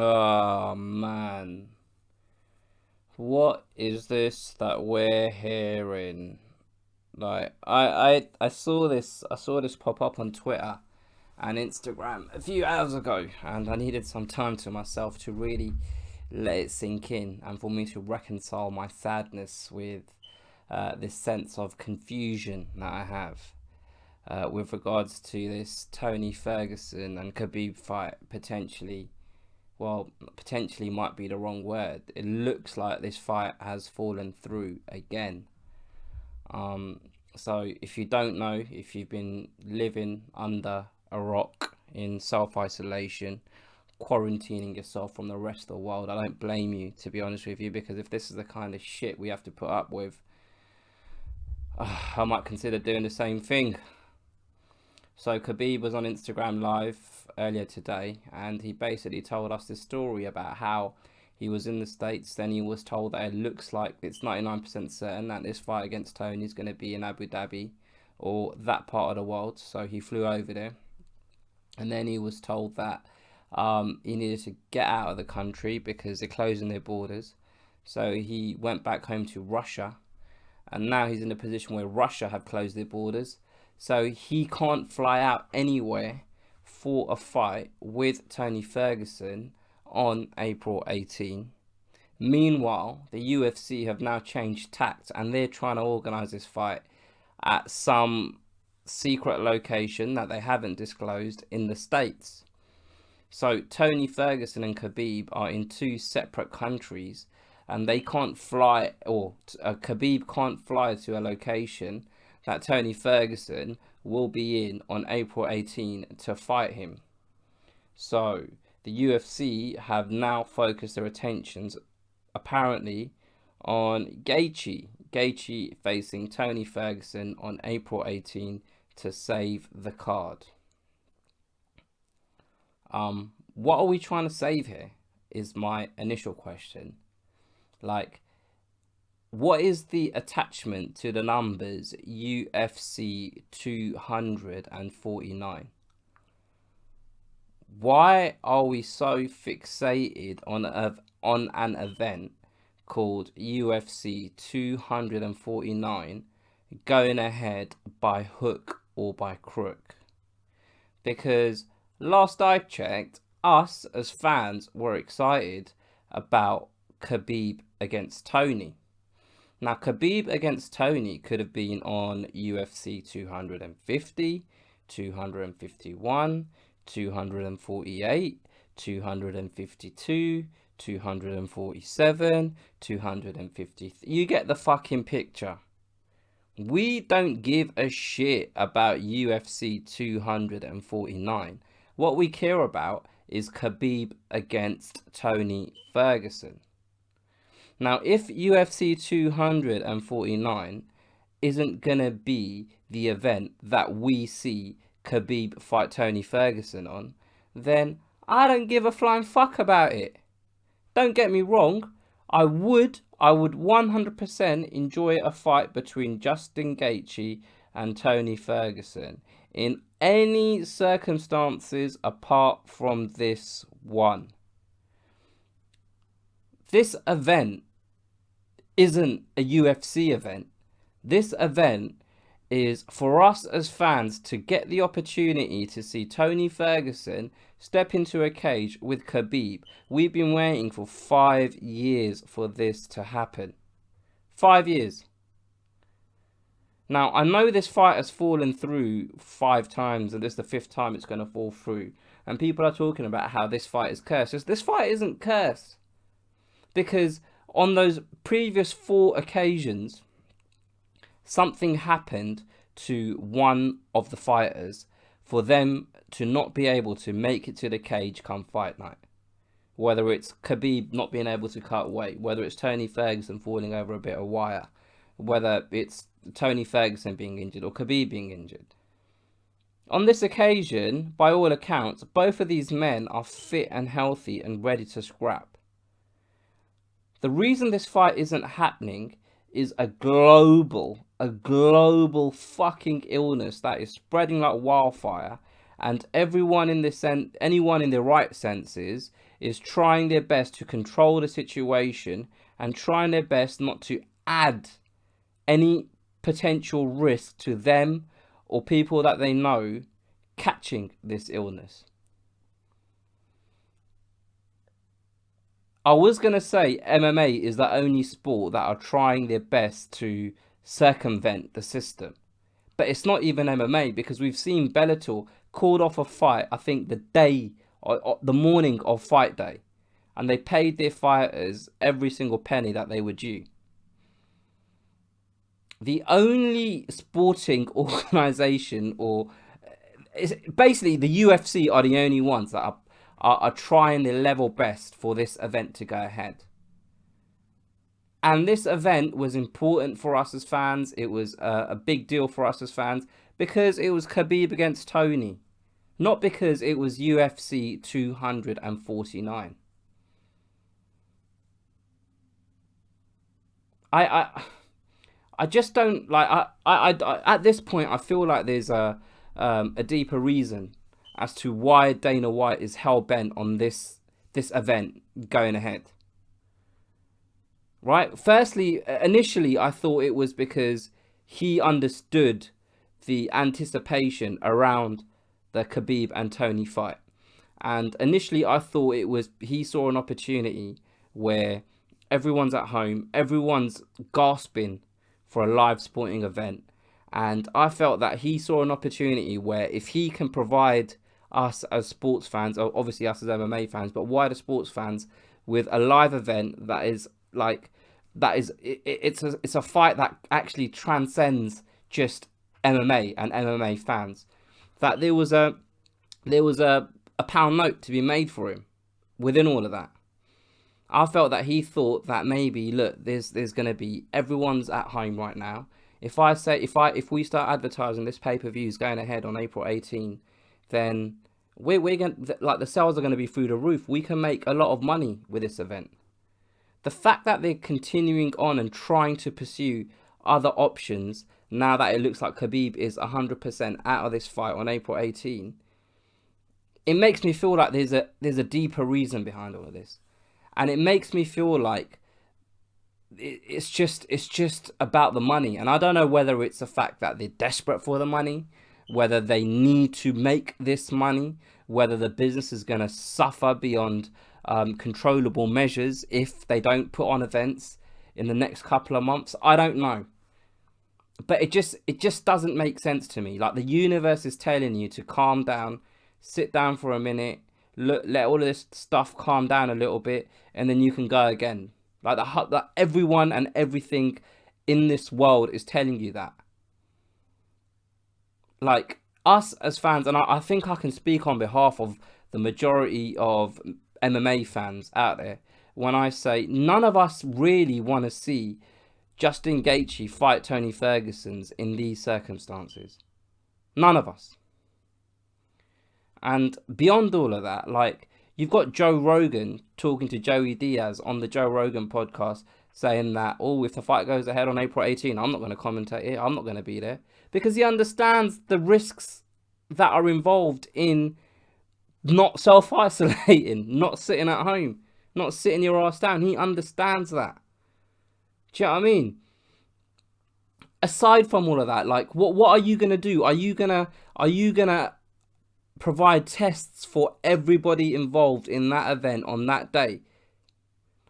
Oh man, what is this that we're hearing? Like I saw this pop up on Twitter and Instagram a few hours ago, and I needed some time to myself to really let it sink in and for me to reconcile my sadness with this sense of confusion that I have with regards to this Tony Ferguson and Khabib fight potentially. Well, potentially might be the wrong word. It looks like this fight has fallen through again. Um, so if you don't know, if you've been living under a rock in self-isolation, quarantining yourself from the rest of the world, I don't blame you, to be honest with you, because if this is the kind of shit we have to put up with, I might consider doing the same thing. So Khabib was on Instagram Live earlier today, and he basically told us this story about how he was in the States. Then he was told that it looks like it's 99% certain that this fight against Tony is going to be in Abu Dhabi or that part of the world. So he flew over there, and then he was told that he needed to get out of the country because they're closing their borders. So he went back home to Russia, and now he's in a position where Russia have closed their borders. So he can't fly out anywhere for a fight with Tony Ferguson on April 18. Meanwhile, the UFC have now changed tact and they're trying to organise this fight at some secret location that they haven't disclosed in the States. So Tony Ferguson and Khabib are in two separate countries and they can't fly, or Khabib can't fly to a location that Tony Ferguson will be in on April 18 to fight him. So the UFC have now focused their attentions apparently on Gaethje facing Tony Ferguson on April 18 to save the card. What are we trying to save here is my initial question. Like, what is the attachment to the numbers UFC 249? Why are we so fixated on an event called UFC 249 going ahead by hook or by crook? Because last I checked, us as fans were excited about Khabib against Tony. Now, Khabib against Tony could have been on UFC 250, 251, 248, 252, 247, 250. You get the fucking picture. We don't give a shit about UFC 249. What we care about is Khabib against Tony Ferguson. Now, if UFC 249 isn't going to be the event that we see Khabib fight Tony Ferguson on, then I don't give a flying fuck about it. Don't get me wrong, I would 100% enjoy a fight between Justin Gaethje and Tony Ferguson in any circumstances apart from this one. This event isn't a UFC event. This event is for us as fans to get the opportunity to see Tony Ferguson step into a cage with Khabib. We've been waiting for 5 years for this to happen. 5 years. Now, I know this fight has fallen through 5 times and this is the 5th time it's going to fall through. And people are talking about how this fight is cursed. This fight isn't cursed. Because on those previous 4 occasions, something happened to one of the fighters for them to not be able to make it to the cage come fight night. Whether it's Khabib not being able to cut weight, whether it's Tony Ferguson falling over a bit of wire, whether it's Tony Ferguson being injured or Khabib being injured. On this occasion, by all accounts, both of these men are fit and healthy and ready to scrap. The reason this fight isn't happening is a global fucking illness that is spreading like wildfire, and anyone in their right senses is trying their best to control the situation and trying their best not to add any potential risk to them or people that they know catching this illness. I was going to say MMA is the only sport that are trying their best to circumvent the system. But it's not even MMA, because we've seen Bellator called off a fight, I think the day, or the morning of fight day. And they paid their fighters every single penny that they were due. The only sporting organization, or basically the UFC, are the only ones that are trying their level best for this event to go ahead. And this event was important for us as fans. It was a big deal for us as fans because it was Khabib against Tony, not because it was UFC 249. I just don't like. I at this point I feel like there's a deeper reason as to why Dana White is hell bent on this event going ahead. Right? Firstly, initially I thought it was because he understood the anticipation around the Khabib and Tony fight, and initially I thought it was he saw an opportunity where everyone's at home, everyone's gasping for a live sporting event. And I felt that he saw an opportunity where if he can provide us as sports fans, or obviously us as MMA fans, but wider sports fans, with a live event that is like, it's a fight that actually transcends just MMA and MMA fans, that there was a pound note to be made for him within all of that. I felt that he thought that maybe, look, there's going to be, everyone's at home right now. If we start advertising this pay-per-view is going ahead on April 18, then we're going, like, the sales are going to be through the roof. We can make a lot of money with this event. The fact that they're continuing on and trying to pursue other options now that it looks like Khabib is 100% out of this fight on April 18, it makes me feel like there's a deeper reason behind all of this. And it makes me feel like it's just about the money. And I don't know whether it's the fact that they're desperate for the money, whether they need to make this money, whether the business is going to suffer beyond controllable measures if they don't put on events in the next couple of months. I don't know. But it just doesn't make sense to me. Like, the universe is telling you to calm down, sit down for a minute, let all of this stuff calm down a little bit, and then you can go again. Like, that everyone and everything in this world is telling you that. Like, us as fans, and I think I can speak on behalf of the majority of MMA fans out there when I say none of us really want to see Justin Gaethje fight Tony Ferguson in these circumstances. None of us. And beyond all of that, like, you've got Joe Rogan talking to Joey Diaz on the Joe Rogan podcast saying that, oh, if the fight goes ahead on April 18, I'm not going to commentate it. I'm not going to be there. Because he understands the risks that are involved in not self-isolating, not sitting at home, not sitting your ass down. He understands that. Do you know what I mean? Aside from all of that, like, what are you going to do? Are you going to provide tests for everybody involved in that event on that day?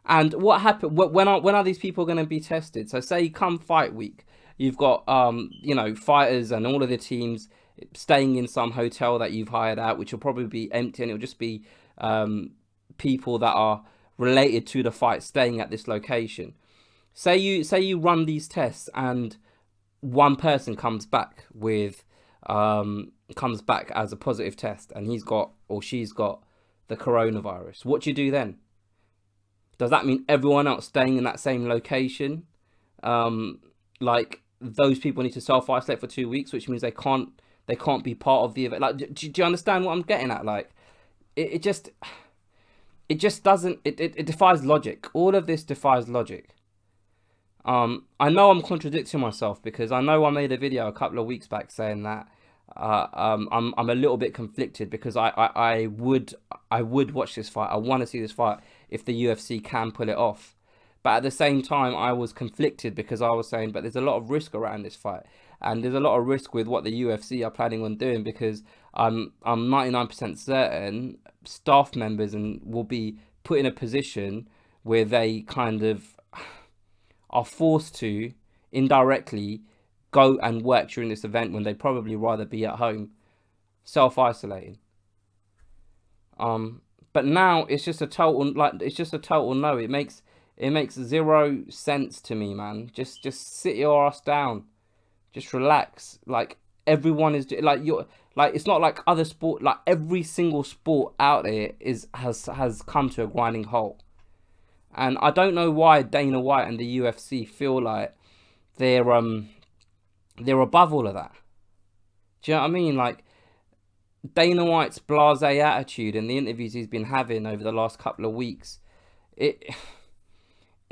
And what happened? When are these people going to be tested? So say come fight week, you've got fighters and all of the teams staying in some hotel that you've hired out, which will probably be empty, and it'll just be people that are related to the fight staying at this location. Say you run these tests and one person comes back as a positive test, and he's got or she's got the coronavirus. What do you do then? Does that mean everyone else staying in that same location, like, those people need to self-isolate for 2 weeks, which means they can't be part of the event? Like, do you understand what I'm getting at? Like, it just doesn't, it defies logic. All of this defies logic. I know I'm contradicting myself, because I know I made a video a couple of weeks back saying that I'm a little bit conflicted because I would watch this fight. I want to see this fight if the UFC can pull it off. But at the same time, I was conflicted because I was saying, but there's a lot of risk around this fight, and there's a lot of risk with what the UFC are planning on doing, because I'm 99% certain staff members and will be put in a position where they kind of are forced to indirectly go and work during this event when they'd probably rather be at home self-isolating. But now it's just a total, no. It makes zero sense to me, man. Just sit your ass down. Just relax. Like, everyone is like, you're like, it's not like other sport. Like, every single sport out there has come to a grinding halt. And I don't know why Dana White and the UFC feel like they're above all of that. Do you know what I mean? Like, Dana White's blasé attitude in the interviews he's been having over the last couple of weeks, it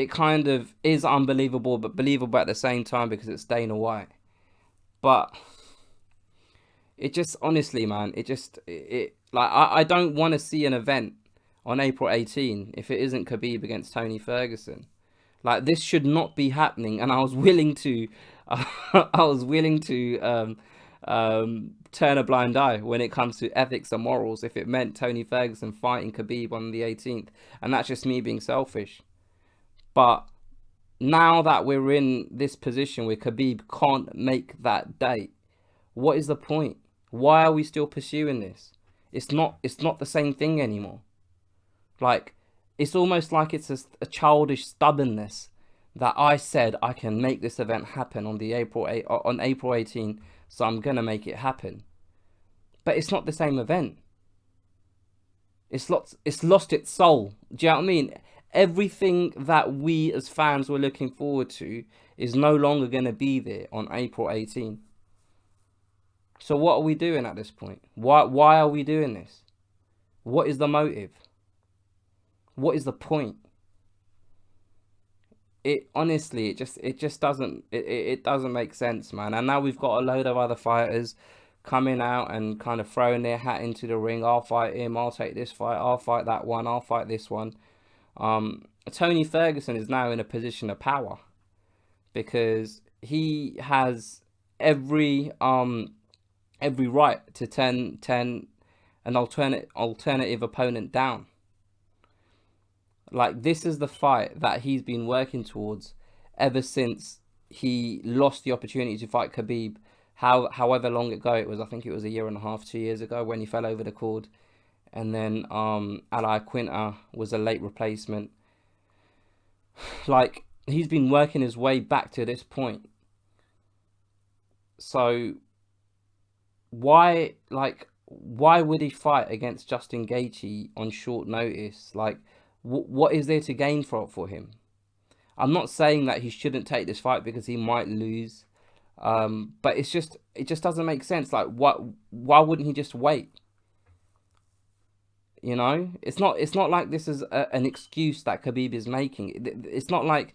kind of is unbelievable, but believable at the same time because it's Dana White. But it just, honestly, man, like, I don't want to see an event on April 18 if it isn't Khabib against Tony Ferguson. Like, this should not be happening, and I was willing to turn a blind eye when it comes to ethics and morals if it meant Tony Ferguson fighting Khabib on the 18th, and that's just me being selfish. But now that we're in this position where Khabib can't make that date, what is the point? Why are we still pursuing this? It's not the same thing anymore. Like, it's almost like it's a childish stubbornness that I said I can make this event happen on April 18, so I'm gonna make it happen. But it's not the same event. It's lost its soul. Do you know what I mean? Everything that we as fans were looking forward to is no longer gonna be there on April 18. So what are we doing at this point? Why are we doing this? What is the motive? What is the point? It honestly, it just doesn't make sense, man. And now we've got a load of other fighters coming out and kind of throwing their hat into the ring. I'll fight him. I'll take this fight. I'll fight that one. I'll fight this one. Tony Ferguson is now in a position of power because he has every right to turn an alternative opponent down. Like, this is the fight that he's been working towards ever since he lost the opportunity to fight Khabib. However long ago it was, I think it was a year and a half, 2 years ago, when he fell over the cord. And then Ali Quinta was a late replacement. Like, he's been working his way back to this point. So why would he fight against Justin Gaethje on short notice? Like, what is there to gain for him? I'm not saying that he shouldn't take this fight because he might lose, but it just doesn't make sense. Like, why wouldn't he just wait? You know, it's not like this is an excuse that Khabib is making. It's not like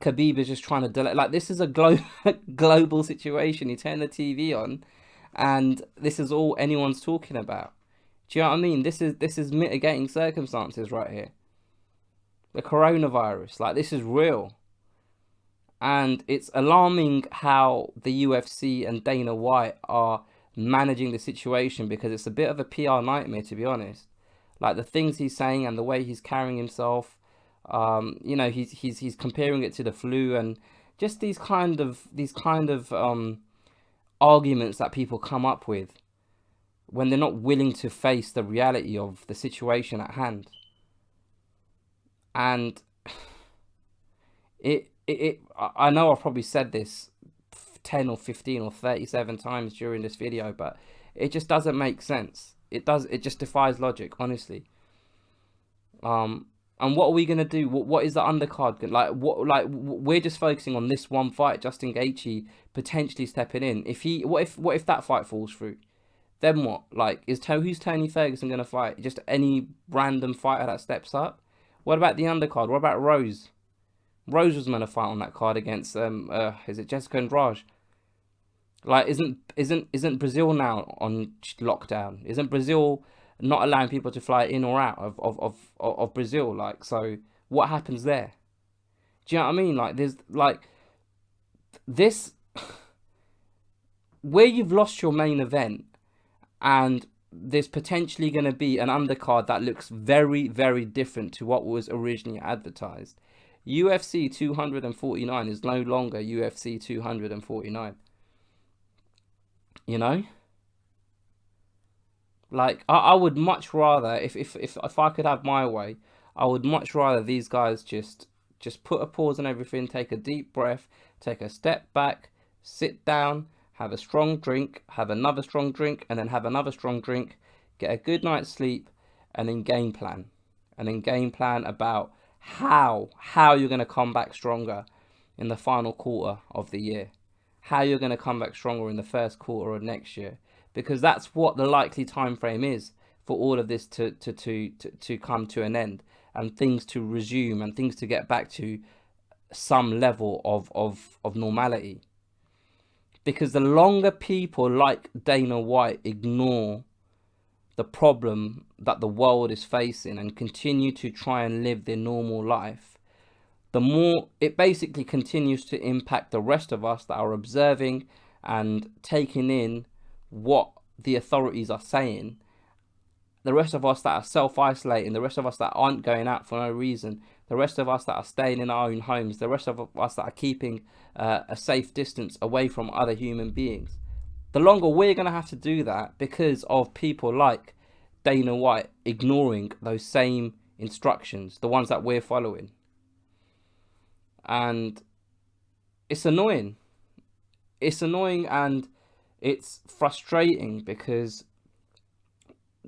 Khabib is just trying to delay. Like, this is a global situation. You turn the TV on, and this is all anyone's talking about. Do you know what I mean? This is mitigating circumstances right here. The coronavirus, like, this is real. And it's alarming how the UFC and Dana White are managing the situation, because it's a bit of a PR nightmare, to be honest. Like, the things he's saying and the way he's carrying himself, you know, he's comparing it to the flu, and just these kind of arguments that people come up with when they're not willing to face the reality of the situation at hand. And I know I've probably said this 10 or 15 or 37 times during this video, but it just doesn't make sense. It just defies logic, honestly. And what are we gonna do? What is the undercard? Like, we're just focusing on this one fight, Justin Gaethje potentially stepping in. What if that fight falls through? Then what? Like, who's Tony Ferguson gonna fight? Just any random fighter that steps up? What about the undercard? What about Rose? Rose was meant to fight on that card against is it Jessica Andrade? Like, isn't Brazil now on lockdown? Isn't Brazil not allowing people to fly in or out of Brazil? Like, so what happens there? Do you know what I mean? Like, there's like this where you've lost your main event, and there's potentially going to be an undercard that looks very, very different to what was originally advertised. UFC 249 is no longer UFC 249. You know? Like, I would much rather, if I could have my way, I would much rather these guys just put a pause on everything, take a deep breath, take a step back, sit down, have a strong drink, have another strong drink, and then have another strong drink, get a good night's sleep, and then game plan. And then game plan about how you're going to come back stronger in the final quarter of the year. How you're going to come back stronger in the first quarter of next year. Because that's what the likely time frame is for all of this to come to an end, and things to resume, and things to get back to some level of normality. Because the longer people like Dana White ignore the problem that the world is facing and continue to try and live their normal life, the more it basically continues to impact the rest of us that are observing and taking in what the authorities are saying. The rest of us that are self-isolating, the rest of us that aren't going out for no reason, the rest of us that are staying in our own homes, the rest of us that are keeping a safe distance away from other human beings. The longer we're going to have to do that because of people like Dana White ignoring those same instructions, the ones that we're following. And it's annoying. It's annoying, and it's frustrating because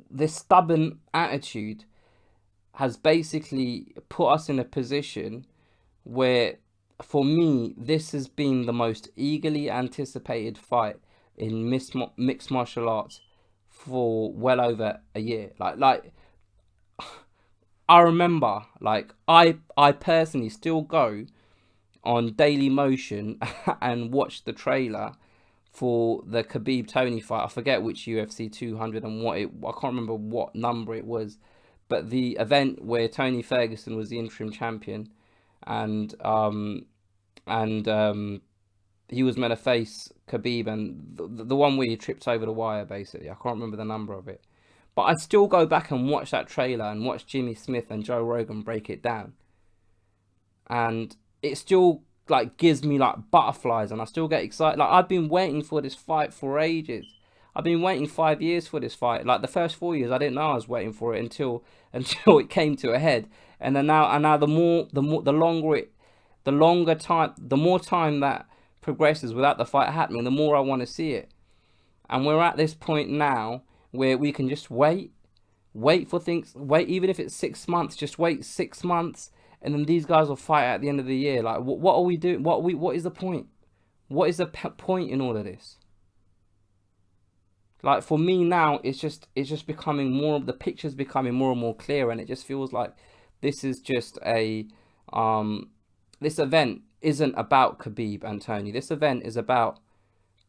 this stubborn attitude has basically put us in a position where, for me, this has been the most eagerly anticipated fight in mixed martial arts for well over a year. Like I remember, like I personally still go on Daily Motion and watch the trailer for the Khabib Tony fight. I forget which UFC 200 and I can't remember what number it was, but the event where Tony Ferguson was the interim champion, and he was meant to face Khabib, and the one where he tripped over the wire, basically. I can't remember the number of it, but I still go back and watch that trailer and watch Jimmy Smith and Joe Rogan break it down, and it still like gives me like butterflies, and I still get excited. Like, I've been waiting for this fight for ages. I've been waiting 5 years for this fight. Like, the first 4 years I didn't know I was waiting for it until it came to a head. And then now the more time that progresses without the fight happening, the more I want to see it. And we're at this point now where we can just wait for things, even if it's 6 months, just wait 6 months. And then these guys will fight at the end of the year. Like, what are we doing? What is the point? What is the point in all of this? Like, for me now, it's just becoming more. The picture's becoming more and more clear, and it just feels like this is just a this event isn't about Khabib and Tony. This event is about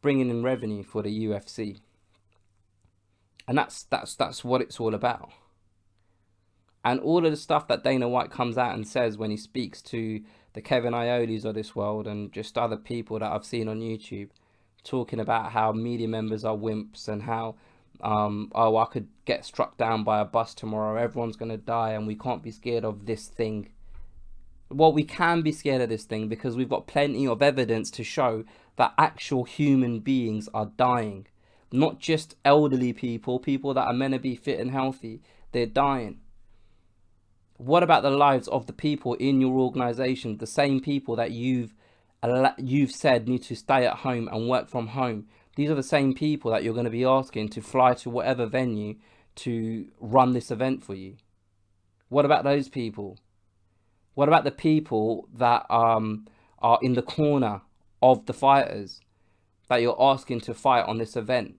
bringing in revenue for the UFC, and that's what it's all about. And all of the stuff that Dana White comes out and says when he speaks to the Kevin Iolis of this world, and just other people that I've seen on YouTube, talking about how media members are wimps, and how, oh, I could get struck down by a bus tomorrow, everyone's going to die, and we can't be scared of this thing. Well, we can be scared of this thing because we've got plenty of evidence to show that actual human beings are dying. Not just elderly people that are meant to be fit and healthy, they're dying. What about the lives of the people in your organization, the same people that you've said need to stay at home and work from home? These are the same people that you're going to be asking to fly to whatever venue to run this event for you. What about those people? What about the people that are in the corner of the fighters that you're asking to fight on this event?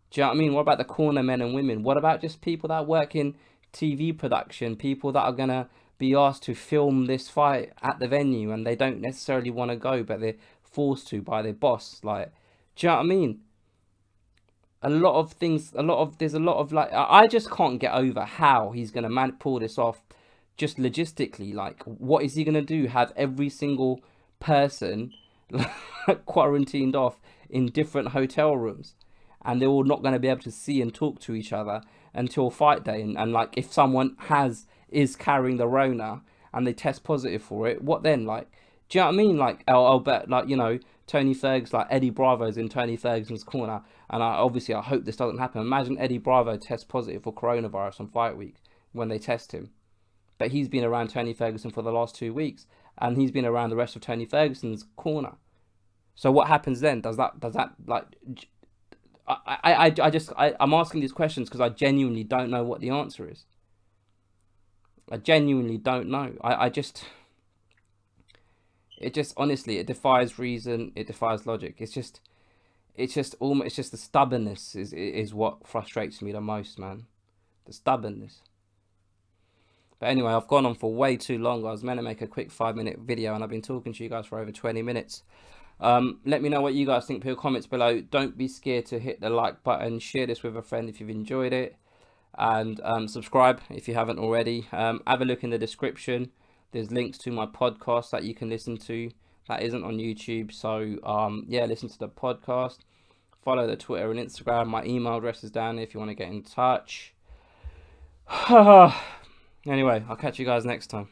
Do you know what I mean? What about the corner men and women? What about just people that work in TV production, people that are going to be asked to film this fight at the venue, and they don't necessarily want to go, but they're forced to by their boss. Like, do you know what I mean? There's a lot of like, I just can't get over how he's going to pull this off just logistically. Like, what is he going to do? Have every single person like, quarantined off in different hotel rooms, and they're all not going to be able to see and talk to each other until fight day. And like, if someone is carrying the Rona and they test positive for it, what then? Like, do you know what I mean? Like, I'll bet, like, you know, Tony Ferguson, like Eddie Bravo's in Tony Ferguson's corner, and I hope this doesn't happen. Imagine Eddie Bravo tests positive for coronavirus on fight week when they test him, but he's been around Tony Ferguson for the last 2 weeks, and he's been around the rest of Tony Ferguson's corner. So what happens then? Does that like? I'm asking these questions because I genuinely don't know what the answer is. I genuinely don't know. It just honestly, it defies reason. It defies logic. It's just the stubbornness is what frustrates me the most, man. The stubbornness. But anyway, I've gone on for way too long. I was meant to make a quick 5-minute video, and I've been talking to you guys for over 20 minutes. Let me know what you guys think. Put your comments below. Don't be scared to hit the like button. Share this with a friend if you've enjoyed it, and subscribe if you haven't already. Have a look in the description. There's links to my podcast that you can listen to that isn't on YouTube. So yeah, listen to the podcast. Follow the Twitter and Instagram. My email address is down there if you want to get in touch. Anyway, I'll catch you guys next time.